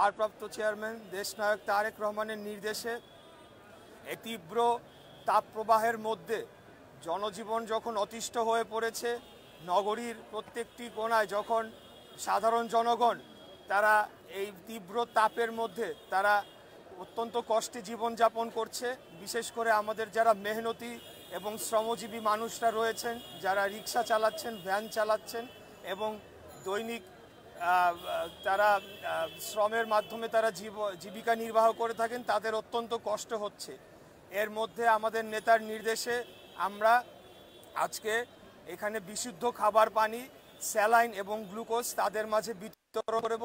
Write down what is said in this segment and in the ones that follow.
ভারপ্রাপ্ত চেয়ারম্যান দেশনায়ক তারেক রহমানের নির্দেশে এই তীব্র তাপপ্রবাহের মধ্যে জনজীবন যখন অতিষ্ঠ হয়ে পড়েছে, নগরীর প্রত্যেকটি কোণায় যখন সাধারণ জনগণ তারা এই তীব্র তাপের মধ্যে তারা অত্যন্ত কষ্টে জীবনযাপন করছে, বিশেষ করে আমাদের যারা মেহনতি এবং শ্রমজীবী মানুষরা রয়েছেন, যারা রিক্সা চালাচ্ছেন, ভ্যান চালাচ্ছেন এবং দৈনিক তারা শ্রমের মাধ্যমে তারা জীবিকা নির্বাহ করে থাকেন, তাদের অত্যন্ত কষ্ট হচ্ছে। এর মধ্যে আমাদের নেতার নির্দেশে আমরা আজকে এখানে বিশুদ্ধ খাবার পানি, স্যালাইন এবং গ্লুকোজ তাদের মাঝে বিতরণ করব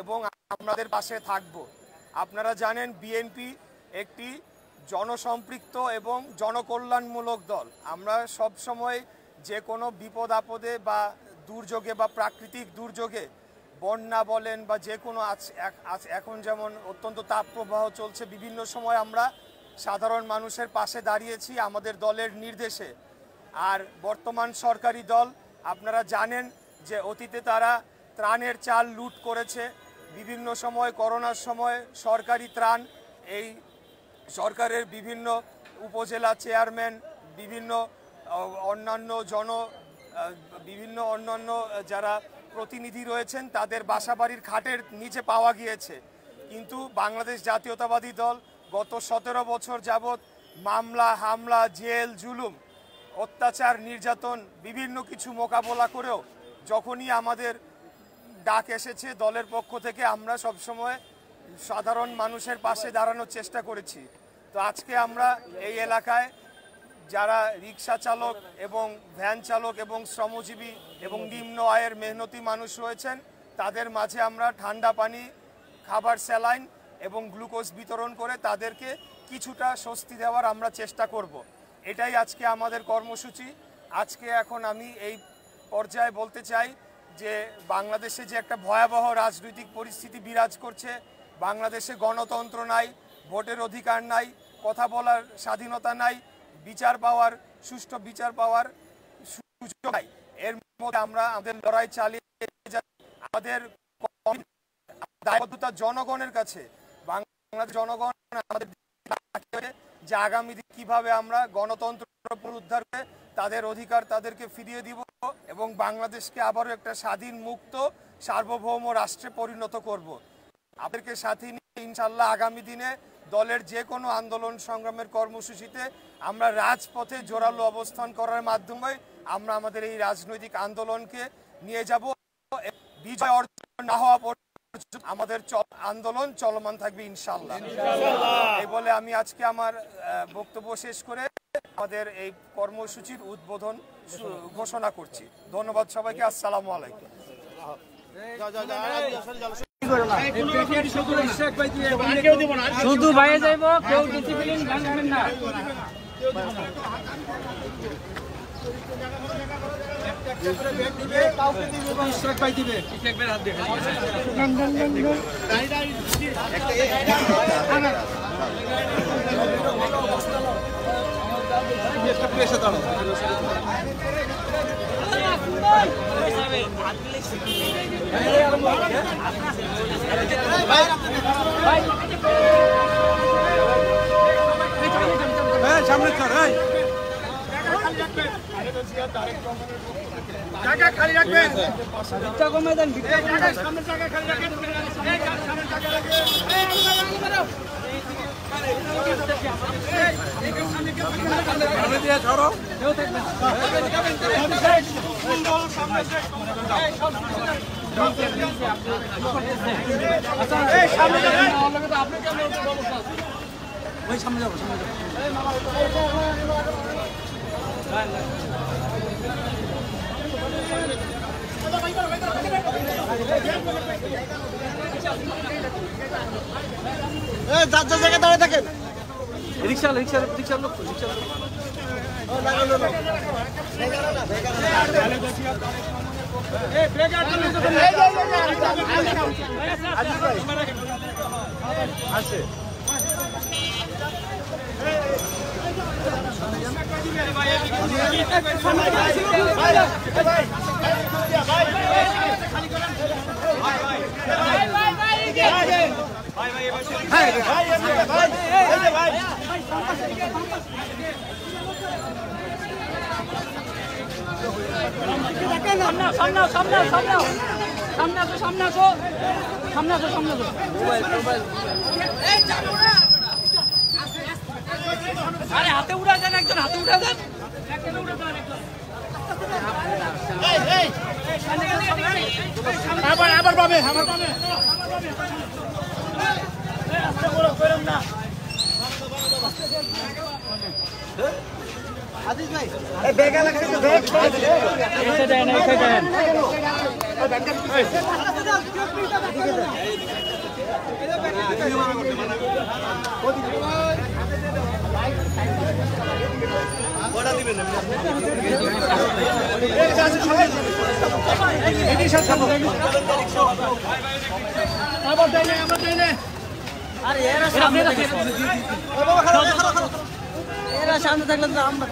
এবং আমাদের পাশে থাকব। আপনারা জানেন বিএনপি একটি জনসম্পৃক্ত এবং জনকল্যাণমূলক দল। আমরা সব সময় যে কোনো বিপদ আপদে বা দুর্যোগে বা প্রাকৃতিক দুর্যোগে, বন্যা বলেন বা যে কোনো এখন যেমন অত্যন্ত তাপপ্রবাহ চলছে, বিভিন্ন সময় আমরা সাধারণ মানুষের পাশে দাঁড়িয়েছি আমাদের দলের নির্দেশে। আর বর্তমান সরকারি দল আপনারা জানেন যে অতীতে তারা ত্রাণের চাল লুট করেছে। বিভিন্ন সময় করোনার সময় সরকারি ত্রাণ এই সরকারের বিভিন্ন উপজেলা চেয়ারম্যান, বিভিন্ন অন্যান্য যারা প্রতিনিধি রয়েছেন তাদের বাসাবাড়ির খাটের নিচে পাওয়া গিয়েছে। কিন্তু বাংলাদেশ জাতীয়তাবাদী দল গত 17 বছর যাবৎ মামলা, হামলা, জেল, জুলুম, অত্যাচার, নির্যাতন বিভিন্ন কিছু মোকাবেলা করেও যখনই আমাদের ডাক এসেছে দলের পক্ষ থেকে আমরা সবসময় সাধারণ মানুষের পাশে দাঁড়ানোর চেষ্টা করেছি। তো আজকে আমরা এই এলাকায় যারা রিক্সা চালক এবং ভ্যান চালক এবং শ্রমজীবী এবং নিম্ন আয়ের মেহনতি মানুষ রয়েছেন, তাদের মাঝে আমরা ঠান্ডা পানি, খাবার, স্যালাইন এবং গ্লুকোজ বিতরণ করে তাদেরকে কিছুটা স্বস্তি দেওয়ার আমরা চেষ্টা করব। এটাই আজকে আমাদের কর্মসূচি। আজকে এখন আমি এই পর্যায়ে বলতে চাই যে বাংলাদেশে যে একটা ভয়াবহ রাজনৈতিক পরিস্থিতি বিরাজ করছে, বাংলাদেশে গণতন্ত্র নাই, ভোটের অধিকার নাই, কথা বলার স্বাধীনতা নাই, সুষ্ঠু বিচার পাওয়ার সুযোগ নাই। এর মধ্যে আমরা আমাদের লড়াই চালিয়ে যাই। আমাদের দায়বদ্ধতা জনগণের কাছে। বাংলাদেশ জনগণ আমাদের যে আগামী দিন কিভাবে আমরা গণতন্ত্র পুনরুদ্ধার করে তাদের অধিকার তাদেরকে ফিরিয়ে দিব এবং বাংলাদেশকে আবারও একটা স্বাধীন, মুক্ত, সার্বভৌম রাষ্ট্রে পরিণত করব। আপনাদেরকে সাথে নিয়ে ইনশাল্লাহ আগামী দিনে দলের যে কোনো আন্দোলন সংগ্রামের কর্মসূচিতে আমরা রাজপথে জোরালো অবস্থান করার মাধ্যমে আমরা আমাদের এই রাজনৈতিক আন্দোলনকে নিয়ে যাব। বিজয় অর্জন না হওয়া পর্যন্ত আমাদের আন্দোলন চলমান থাকবে ইনশাল্লাহ। এই বলে আমি আজকে আমার বক্তব্য শেষ করে আমাদের এই কর্মসূচির উদ্বোধন ঘোষণা করছি। ধন্যবাদ সবাইকে। আসসালামু আলাইকুম। শুধু বাইরে যাইব, কেউ ডিসিপ্লিন ভাঙবেন না। সামনে জায়গা খালি রাখবেন, ভিড়টা কমে দেন, সামনে জায়গা খালি রাখবেন, সামনে যাবো। যার যার জায়গায় দাঁড়িয়ে থাকেন। রিক্সা লোক আছে। ভাই আরে হাতে উড়া দেন, একজন হাতে উঠা দেন, আবার পাবে আদিস ভাই বেগা লাগছে তো বেগ এসে দেন বড়া দিবেন আবার দেন আরে এরা সামনে থাকলে তো আমরা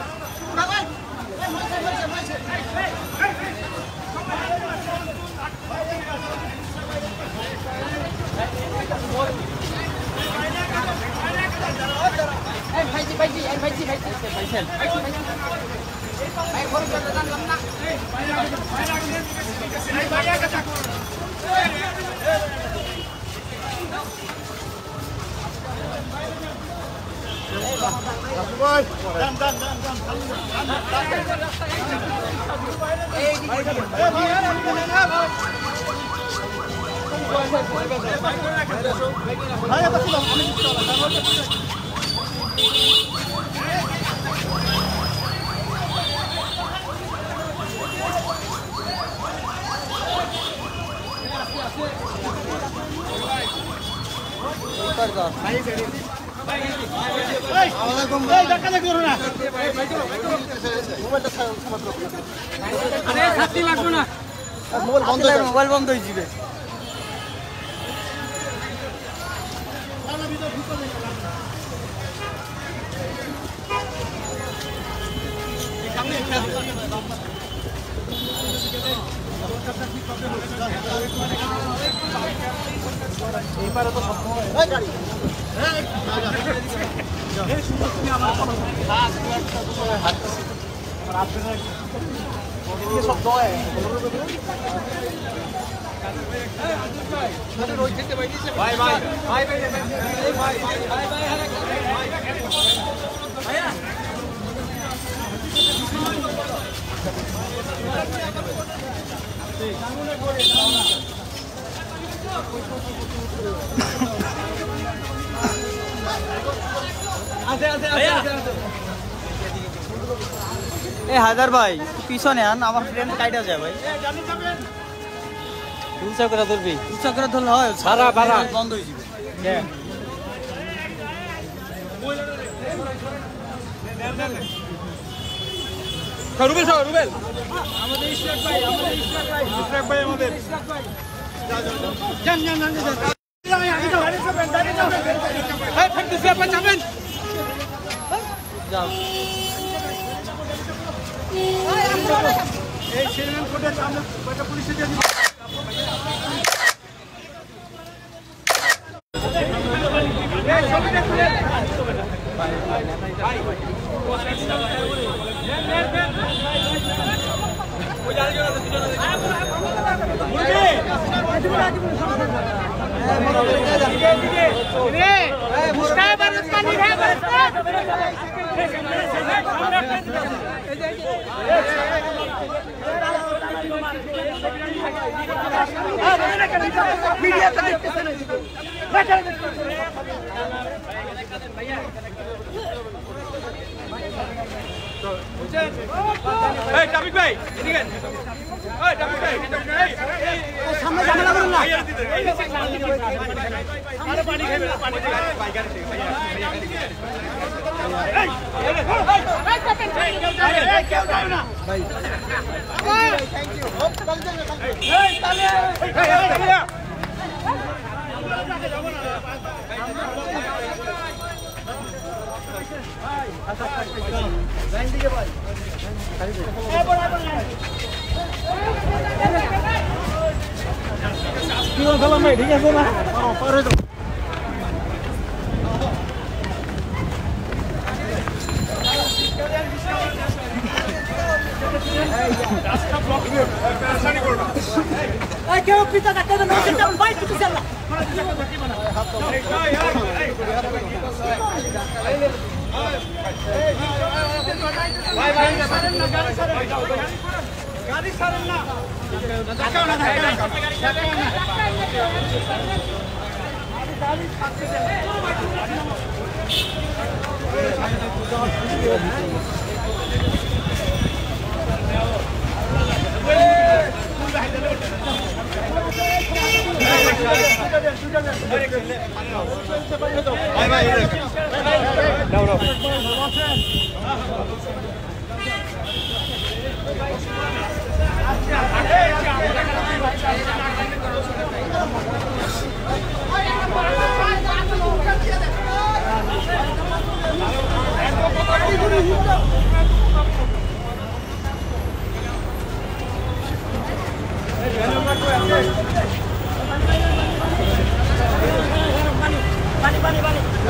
মোবাইল বন্ধ হয়ে যাবে এইবারে তো সব গাড়ি ए হায়দার ভাই পিছনে আন আমার ফ্রেন্ড কাইটা যায় ভাই উঁচা করে ধরবি উঁচা করে ধরলে হয় সারা বারা বন্ধ হয়ে যাবে রুবেল স্যার রুবেল আমাদের ইশরাক ভাই আমাদের যান এই ফেকতেছি আপনি যাবেন যাও এই শেরমান কোর্টের সামনে কয়টা পুলিশে দিয়ে এই ছবিটা তুলে ভাই ওই জাল জোড়া দুজন রে মুস্তাফা বারুদ পানি রে মিডিয়া তে দেখতেছ না এই টপিক ভাই এদিকে এই টপিক ভাই এই সামনে ঝামেলা করুন না আরে পানি খাইবে পানি ভাই গাড়ি এই কেউ যাও না ভাই থ্যাংক ইউ এই তালে এই লাইন দিকে ভাই এই বড় কি হলো ভাই ঠিক আছে না পরে পিতা ডাক্তার না তেমন বাইক কিছু চাল না ভাই ভাই সারেন না গাড়ি সারেন না দেখাও না গাড়ি ছাড়তে ভাই ভাই দাও দাও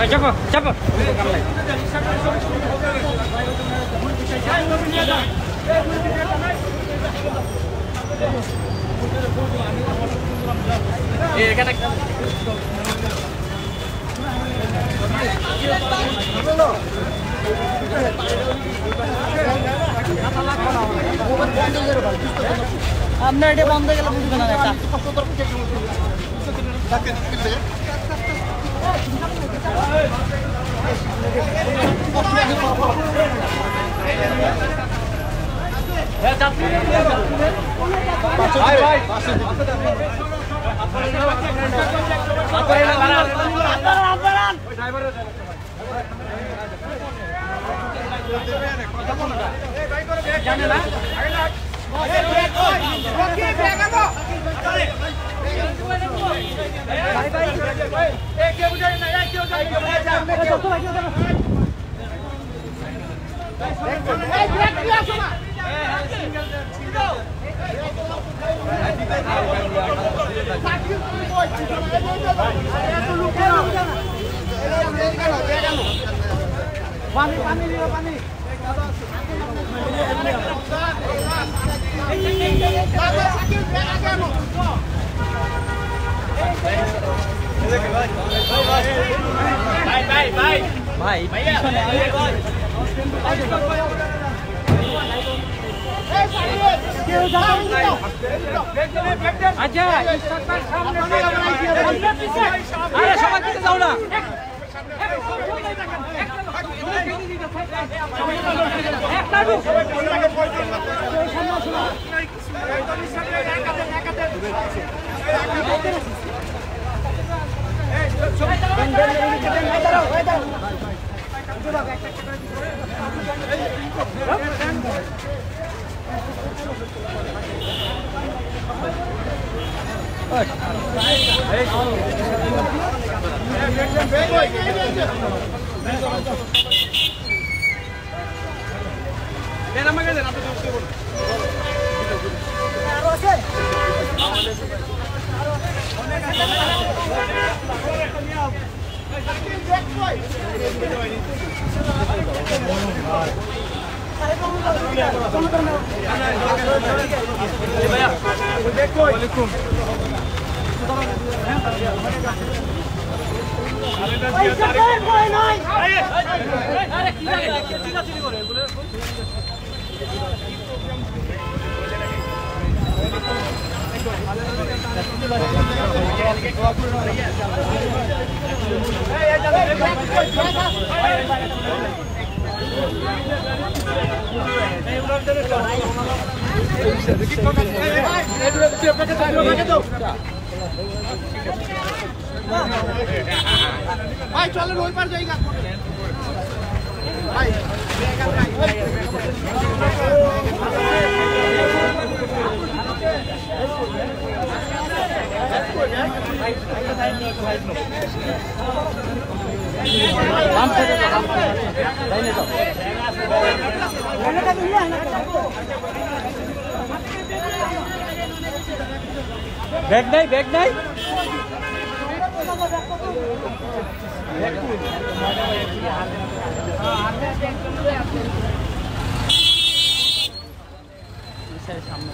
চাপো চাপো এখানে আপনার এটা বন্ধ গেলে বুঝবে না এটা জানে না পানি পানি পানি ভাই আচ্ছা সবাই দিতে যাও না ভাই চলেন ওই পার যাই ভাই ব্যাগ নাই ব্যাগ নাই সামনে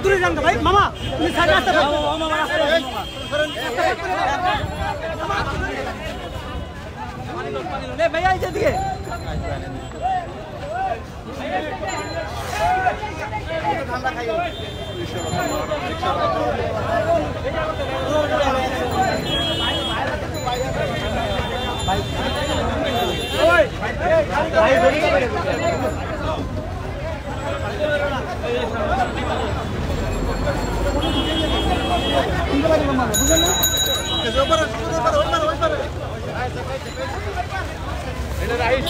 দূরে যান ভাই মামা তুমি সাইডে আসতে ভাইয়া এই দিকে ঠান্ডা খাই এটা রাইট